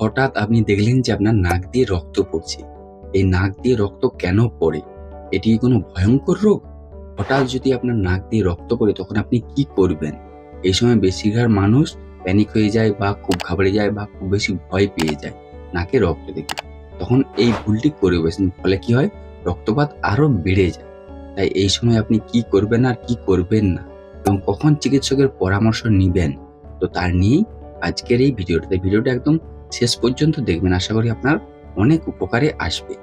হঠাৎ আপনি দেখলেন যে আপনার নাক দিয়ে রক্ত পড়ছে। এই নাক দিয়ে রক্ত কেন পড়ে? এটি কি কোনো ভয়ঙ্কর রোগ? হঠাৎ যদি আপনার নাক দিয়ে রক্ত পড়ে তখন আপনি কি করবেন? এই সময় বেশিরভাগ মানুষ প্যানিক হয়ে যায় বা খুব ঘাবড়ে যায় বা খুব বেশি ভয় পেয়ে যায় নাকে রক্ত দেখে। তখন এই ভুলটি করে বসেন, ফলে কি হয়? রক্তপাত আরো বেড়ে যায়। তাই এই সময় আপনি কি করবেন আর কি করবেন না এবং কখন চিকিৎসকের পরামর্শ নিবেন, তো তার নিয়েই আজকের এই ভিডিওটা একদম শেষ পর্যন্ত দেখবেন। আশা করি আপনার অনেক উপকারে আসবে।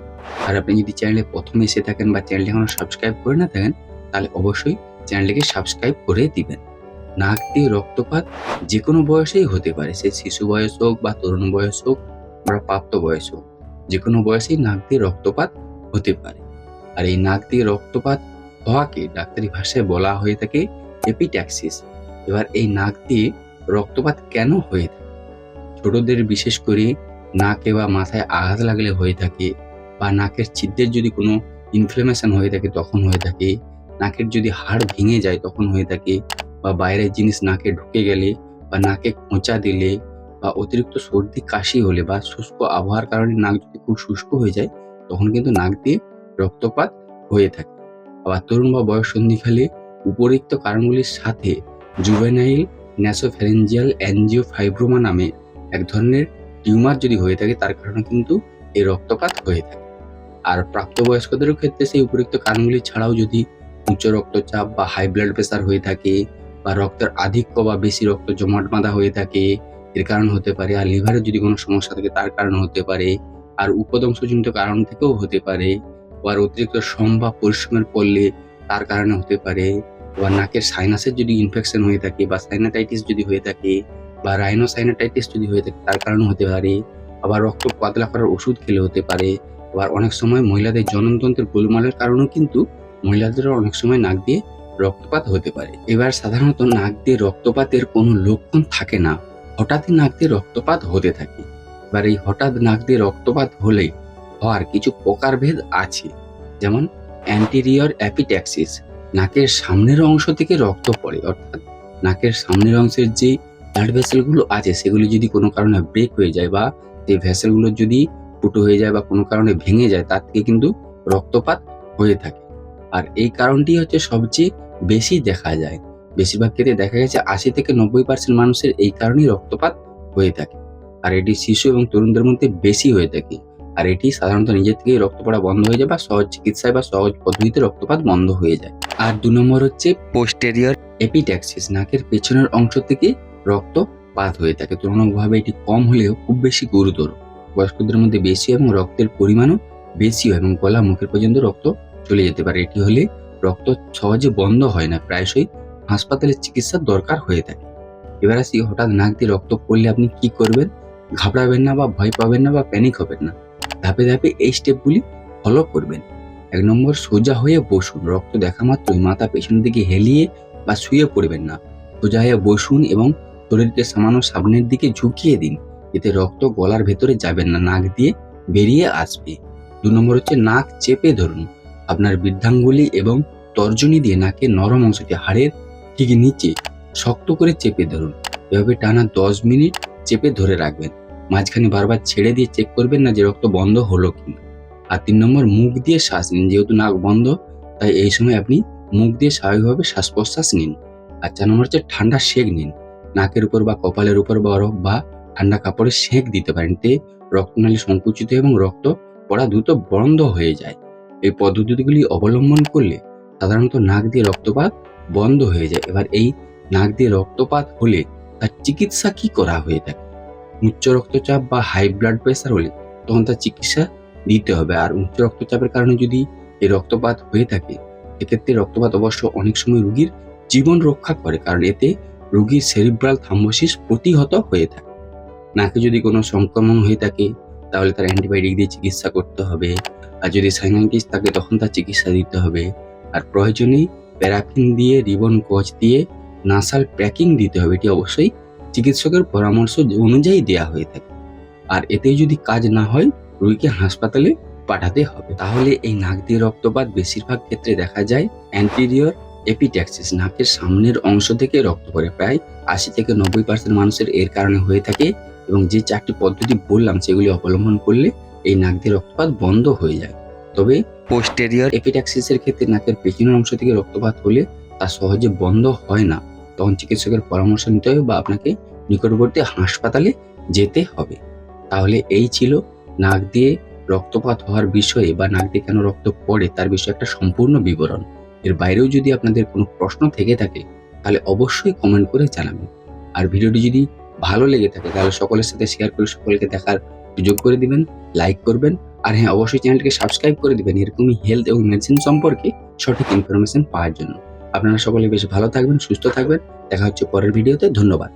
আর আপনি যদি চ্যানেলে প্রথম এসে থাকেন বা চ্যানেলটি এখনো সাবস্ক্রাইব করে না থাকেন, তাহলে অবশ্যই চ্যানেলটিকে সাবস্ক্রাইব করে দিবেন। নাক দিয়ে রক্তপাত যে কোনো বয়সেই হতে পারে, সে শিশু বয়স হোক বা তরুণ বয়স হোক বা প্রাপ্ত বয়স হোক, যে কোনো বয়সেই নাক দিয়ে রক্তপাত হতে পারে। আর এই নাক দিয়ে রক্তপাত হওয়াকে ডাক্তারি ভাষায় বলা হয়ে থাকে এপিট্যাক্সিস। এবার এই নাক দিয়ে রক্তপাত কেন হয়ে থাকে? ছোটদের বিশেষ করে নাকে বা মাথায় আঘাত লাগলে হয়ে থাকে, বা নাকের ছিদ্রের যদি কোনো ইনফ্লামেশন হয়ে থাকে তখন হয়ে থাকে, নাকের যদি হাড় ভেঙে যায় তখন হয়ে থাকে, বা বাইরের জিনিস নাকে ঢুকে গেলে বা নাকে খোঁচা দিলে, বা অতিরিক্ত সর্দি কাশি হলে বা শুষ্ক আবহাওয়ার কারণে নাক যদি খুব শুষ্ক হয়ে যায় তখন কিন্তু নাক দিয়ে রক্তপাত হয়ে থাকে। আবার তরুণ বা বয়ঃসন্ধিকালে উপরিক্ত কারণগুলির সাথে জুভেনাইল ন্যাসোফ্যারেঞ্জিয়াল অ্যাঞ্জিওফাইব্রোমা নামে এক ধরনের টিউমার যদি হয়ে থাকে, তার কারণে কিন্তু এই রক্তপাত হয়ে থাকে। আর প্রাপ্তবয়স্কদেরও ক্ষেত্রে সেই উপরিক্ত কারণগুলি ছাড়াও যদি উচ্চ রক্তচাপ বা হাই ব্লাড প্রেসার হয়ে থাকে, বা রক্তের আধিক্য বা বেশি রক্ত জমাট বাঁধা হয়ে থাকে, এর কারণ হতে পারে। আর লিভারের যদি কোনো সমস্যা থাকে তার কারণ হতে পারে। আর উপদংশজনিত কারণ থেকেও হতে পারে। আর অতিরিক্ত শ্রম বা পরিশ্রমের করলে তার কারণে হতে পারে। বা নাকের সাইনাসের যদি ইনফেকশন হয়ে থাকে বা সাইনাটাইটিস যদি হয়ে থাকে বা রাইনোসাইনাটাইটিস যদি হয়ে থাকে তার কারণ হতে পারে। আবার রক্ত পাতলা করার ওষুধ খেলে হতে পারে। আবার অনেক সময় মহিলাদের জননতন্ত্রের গোলমালের কারণেও কিন্তু মহিলাদেরও অনেক সময় নাক দিয়ে রক্তপাত হতে পারে। এবার সাধারণত নাক দিয়ে রক্তপাতের কোনো লক্ষণ থাকে না, হঠাৎই নাক দিয়ে রক্তপাত হতে থাকে। এবার এই হঠাৎ নাক দিয়ে রক্তপাত হলে হওয়ার কিছু প্রকারভেদ আছে, যেমন অ্যান্টেরিয়র অ্যাপিট্যাক্সিস, নাকের সামনের অংশ থেকে রক্ত পড়ে, অর্থাৎ নাকের সামনের অংশের যে ব্লাড ভেসেলগুলো আছে সেগুলি যদি কোনো কারণে ব্রেক হয়ে যায় বা সেই ভেসেলগুলো যদি ফুটো হয়ে যায় বা কোনো কারণে ভেঙে যায়, তার থেকে কিন্তু রক্তপাত হয়ে থাকে। আর এই কারণটি হচ্ছে সবচেয়ে বেশি দেখা যায়। বেশিরভাগ ক্ষেত্রে দেখা গেছে 80-90% মানুষের এই কারণেই রক্তপাত হয়ে থাকে। আর এটি শিশু এবং তরুণদের মধ্যে বেশি হয়ে থাকে। আর এটি সাধারণত নিজের থেকেই রক্ত পড়া বন্ধ হয়ে যায় বা সহজ চিকিৎসায় বা সহজ পদ্ধতিতে রক্তপাত বন্ধ হয়ে যায়। আর 2 নম্বর হচ্ছে পোস্টেরিয়র এপিট্যাক্সিস, নাকের পেছনের অংশ থেকে রক্তপাত হয়ে থাকে। তুলনামূলকভাবে এটি কম হলেও খুব বেশি গুরুতর। বয়স্কদের মধ্যে বেশি এবং রক্তের পরিমাণও বেশি হয় এবং গলা মুখের পর্যন্ত রক্ত চলে যেতে পারে। এটি হলে রক্ত সহজে বন্ধ হয় না, প্রায়শই হাসপাতালে চিকিৎসার দরকার হয়ে থাকে। এবার আসি, হঠাৎ নাক দিয়ে রক্ত পড়লে আপনি কি করবেন? ঘাবড়াবেন না বা ভয় পাবেন না বা প্যানিক হবেন না। ধাপে ধাপে এই স্টেপগুলি ফলো করবেন। 1 নম্বর, সোজা হয়ে বসুন। রক্ত দেখা মাত্রই মাথা পেছনের দিকে হেলিয়ে বা শুয়ে পড়বেন না। সোজা হয়ে বসুন এবং শরীরকে সামান্য সামনের দিকে ঝুঁকিয়ে দিন, এতে রক্ত গলার ভেতরে যাবেন না, নাক দিয়ে বেরিয়ে আসবে। 2 নম্বর হচ্ছে নাক চেপে ধরুন। আপনার বৃদ্ধাঙ্গুলি এবং তর্জনী দিয়ে নাকের নরম অংশটি হাড়ের ঠিক নিচে শক্ত করে চেপে ধরুন। এভাবে টানা 10 মিনিট চেপে ধরে রাখবেন। মাঝখানে বারবার ছেড়ে দিয়ে চেক করবেন না যে রক্ত বন্ধ হলো কিনা। আর 3 নম্বর, মুখ দিয়ে শ্বাস নিন। যেহেতু নাক বন্ধ, তাই এই সময় আপনি মুখ দিয়ে স্বাভাবিকভাবে শ্বাস প্রশ্বাস নিন। আর 4 নম্বর হচ্ছে ঠান্ডা সেঁক নিন। নাকের উপর বা কপালের উপর বরফ বা ঠান্ডা কাপড়ে সেঁক দিতে পারেন, এতে রক্তনালী সংকুচিত এবং রক্ত পড়া দ্রুত বন্ধ হয়ে যায়। এই পদ্ধতিগুলি অবলম্বন করলে সাধারণত নাক দিয়ে রক্তপাত বন্ধ হয়ে যায়। এবার এই নাক দিয়ে রক্তপাত হলে তার চিকিৎসা কি করা হয়ে থাকে? উচ্চ রক্তচাপ বা হাই ব্লাড প্রেসার হলে তখন তার চিকিৎসা দিতে হবে। আর উচ্চ রক্তচাপের কারণে যদি এই রক্তপাত হয়ে থাকে, এক্ষেত্রে রক্তপাত অবশ্য অনেক সময় রোগীর জীবন রক্ষা করে, কারণ এতে রোগীর সেরিব্রাল থ্রম্বোসিস প্রতিহত হয়ে থাকে। নাকে যদি কোনো সংক্রমণ হয়ে থাকে তাহলে তার অ্যান্টিবায়োটিক দিয়ে চিকিৎসা করতে হবে। আর যদি সাইনাইটিস থাকে তখন তার চিকিৎসা দিতে হবে। আর প্রয়োজনে প্যারাফিন দিয়ে, রিবন গজ দিয়ে নাসাল প্যাকিং দিতে হবে। এটি অবশ্যই চিকিৎসকের পরামর্শ অনুযায়ী দেয়া হয়ে থাকে। আর এতে যদি কাজ না হয়, রোগীকে হাসপাতালে পাঠাতে হবে। তাহলে এই নাক দিয়ে রক্তপাত বেশিরভাগ ক্ষেত্রে দেখা যায় অ্যান্টেরিয়র এপিট্যাক্সিস, নাকের সামনের অংশ থেকে রক্ত পড়ে। প্রায় 80-90% মানুষের এর কারণে হয়ে থাকে এবং যে 4টি পদ্ধতি বললাম সেগুলি অবলম্বন করলে এই নাক দিয়ে রক্তপাত বন্ধ হয়ে যায়। তবে পোস্টেরিয়র এপিট্যাক্সিসের ক্ষেত্রে নাকের পেছনের অংশ থেকে রক্তপাত হলে তা সহজে বন্ধ হয় না। তখন চিকিৎসকের পরামর্শ নিতে হবে বা আপনাকে নিকটবর্তী হাসপাতালে যেতে হবে। তাহলে এই ছিল নাক দিয়ে রক্তপাত হওয়ার বিষয়ে বা নাক দিয়ে কেন রক্ত পড়ে তার বিষয়ে একটা সম্পূর্ণ বিবরণ। এর বাইরেও যদি আপনাদের কোনো প্রশ্ন থেকে থাকে তাহলে অবশ্যই কমেন্ট করে জানাবেন। আর ভিডিওটি যদি ভালো লেগে থাকে তাহলে সকলের সাথে শেয়ার করে সকলকে দেখার সুযোগ করে দিবেন, লাইক করবেন। আর হ্যাঁ, অবশ্যই চ্যানেলটিকে সাবস্ক্রাইব করে দিবেন এরকমই হেলথ এবং মেডিসিন সম্পর্কে সঠিক ইনফরমেশন পাওয়ার জন্য। আপনারা সকলে বেশ ভালো থাকবেন, সুস্থ থাকবেন। দেখা হচ্ছে পরের ভিডিওতে। ধন্যবাদ।